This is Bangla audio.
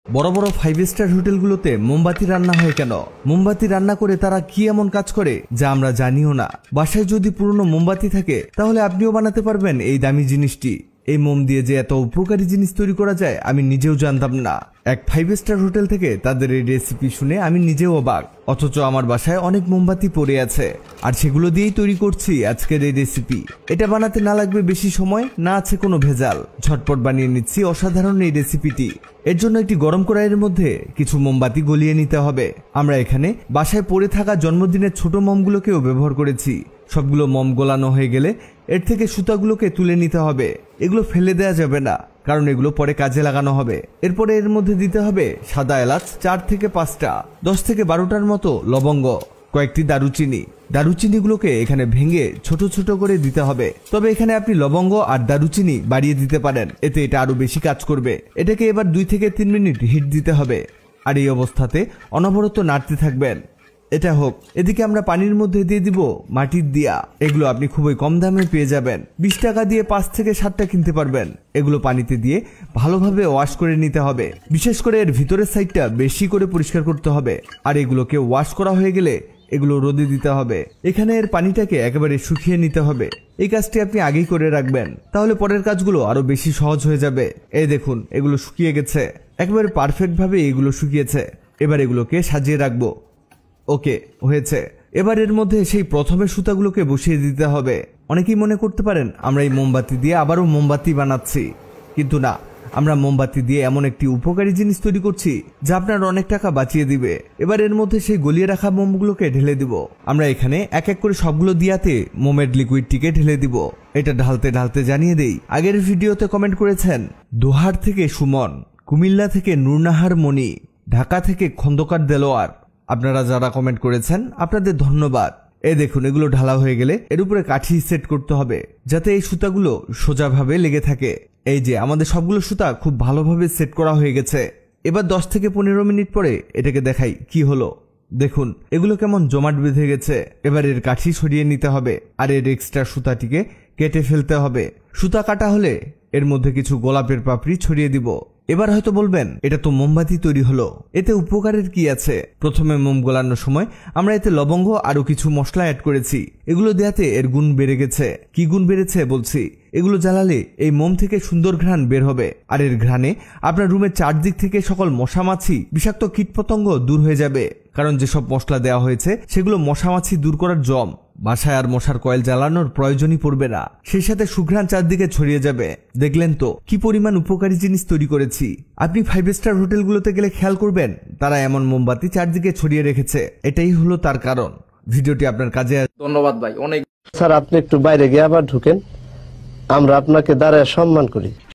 বড় বড় 5 স্টার হোটেলগুলোতে মোমবাতি রান্না হয় কেন? মোমবাতি রান্না করে তারা কি এমন কাজ করে যা আমরা জানিও না? বাসায় যদি পুরনো মোমবাতি থাকে তাহলে আপনিও বানাতে পারবেন এই দামি জিনিসটি। এই মোম দিয়ে যে এত উপকারী জিনিস তৈরি করা যায় আমি নিজেও জানতাম না। এক 5 স্টার হোটেল থেকে তাদের এই রেসিপি শুনে আমি নিজেও অবাক। অথচ আমার বাসায় অনেক মোমবাতি পড়ে আছে আর সেগুলো দিয়েই তৈরি করছি আজকের এই রেসিপি। এটা বানাতে না লাগবে বেশি সময়, না আছে কোনো ভেজাল। ঝটপট বানিয়ে নিচ্ছি অসাধারণ এই রেসিপিটি। এর জন্য একটি গরম কড়াইয়ের মধ্যে কিছু মোমবাতি গলিয়ে নিতে হবে। আমরা এখানে বাসায় পড়ে থাকা জন্মদিনের ছোট মোমগুলোকেও ব্যবহার করেছি। সবগুলো মোম গোলানো হয়ে গেলে এর থেকে সুতাগুলোকে তুলে নিতে হবে। এগুলো ফেলে দেওয়া যাবে না, কারণ এগুলো পরে কাজে লাগানো হবে। এরপরে এর মধ্যে দিতে হবে সাদা এলাচ 4 থেকে 5টা, 10 থেকে 12টার মতো লবঙ্গ, কয়েকটি দারুচিনি। দারুচিনিগুলোকে এখানে ভেঙে ছোট ছোট করে দিতে হবে। তবে এখানে আপনি লবঙ্গ আর দারুচিনি বাড়িয়ে দিতে পারেন, এতে এটা আরো বেশি কাজ করবে। এটাকে এবার 2 থেকে 3 মিনিট হিট দিতে হবে আর এই অবস্থাতে অনবরত নাড়তে থাকবেন। এটা হোক, এদিকে আমরা পানির মধ্যে দিয়ে দিব মাটির দিয়া। এগুলো আপনি খুবই কম দামে পেয়ে যাবেন। 20 টাকা দিয়ে 5 থেকে 7টা কিনতে পারবেন। এগুলো পানিতে দিয়ে ভালোভাবে ওয়াশ করে নিতে হবে। বিশেষ করে এর ভিতরের সাইডটা বেশি করে পরিষ্কার করতে হবে। আর এগুলোকে ওয়াশ করা হয়ে গেলে এগুলো রোদে দিতে হবে। এখানে এর পানিটাকে একেবারে শুকিয়ে নিতে হবে। এই কাজটি আপনি আগেই করে রাখবেন, তাহলে পরের কাজগুলো আরো বেশি সহজ হয়ে যাবে। এই দেখুন, এগুলো শুকিয়ে গেছে, একেবারে পারফেক্ট ভাবে এগুলো শুকিয়েছে। এবার এগুলোকে সাজিয়ে রাখবো। ওকে, হয়েছে। এবার এর মধ্যে সেই প্রথমে সুতাগুলোকে বসিয়ে দিতে হবে। অনেকেই মনে করতে পারেন আমরা এই মোমবাতি দিয়ে আবারও মোমবাতি বানাচ্ছি, কিন্তু না, আমরা মোমবাতি দিয়ে এমন একটি উপকারী জিনিস তৈরি করছি যা আপনার অনেক টাকা বাঁচিয়ে দিবে। এবার এর মধ্যে সেই গলিয়ে রাখা মোমগুলোকে ঢেলে দিব। আমরা এখানে এক এক করে সবগুলো দিয়াতে মোমের লিকুইডটিকে ঢেলে দিব। এটা ঢালতে ঢালতে জানিয়ে দেই, আগের ভিডিওতে কমেন্ট করেছেন দোহার থেকে সুমন, কুমিল্লা থেকে নুরনাহার মনি, ঢাকা থেকে খন্দকার দেলোয়ার। আপনারা যারা কমেন্ট করেছেন আপনাদের ধন্যবাদ। এই দেখুন, এগুলো ঢালা হয়ে গেলে এর উপরে কাঠি সেট করতে হবে যাতে এই সুতাগুলো সোজাভাবে লেগে থাকে। এই যে আমাদের সবগুলো সুতা খুব ভালোভাবে সেট করা হয়ে গেছে। এবার 10 থেকে 15 মিনিট পরে এটাকে দেখাই কি হলো। দেখুন, এগুলো কেমন জমাট বেঁধে গেছে। এবার এর কাঠি সরিয়ে নিতে হবে আর এর এক্সট্রা সুতাটিকে কেটে ফেলতে হবে। সুতা কাটা হলে এর মধ্যে কিছু গোলাপের পাপড়ি ছড়িয়ে দিব। এবার হয়তো বলবেন এটা তো মোমবাতি তৈরি হলো, এতে উপকারের কি আছে? প্রথমে মোম গোলানোর সময় আমরা এতে লবঙ্গ আরো কিছু মশলা অ্যাড করেছি। এগুলো দেয়াতে এর গুণ বেড়ে গেছে। কি গুণ বেড়েছে বলছি, এগুলো জ্বালালে এই মোম থেকে সুন্দর ঘ্রাণ বের হবে আর এর ঘ্রাণে আপনার রুমের চারদিক থেকে সকল মশামাছি, বিষাক্ত কীটপতঙ্গ দূর হয়ে যাবে। কারণ যেসব মশলা দেওয়া হয়েছে সেগুলো মশামাছি দূর করার জম। বাসায় আর মশার কয়েল জ্বালানোর প্রয়োজনই পড়বে না। সেই সাথে সুঘ্রাণ চারদিকে ছড়িয়ে যাবে। দেখলেন তো কি পরিমাণ উপকারী জিনিস তৈরি করেছি। আপনি 5 স্টার হোটেলগুলোতে গেলে খেয়াল করবেন তারা এমন মোমবাতি চারদিকে ছড়িয়ে রেখেছে। এটাই হলো তার কারণ। ভিডিওটি আপনার কাজে। ধন্যবাদ ভাই, অনেক। স্যার, আপনি একটু বাইরে গিয়ে আবার ঢুকেন, আমরা আপনাকে দাঁড়ায় সম্মান করি।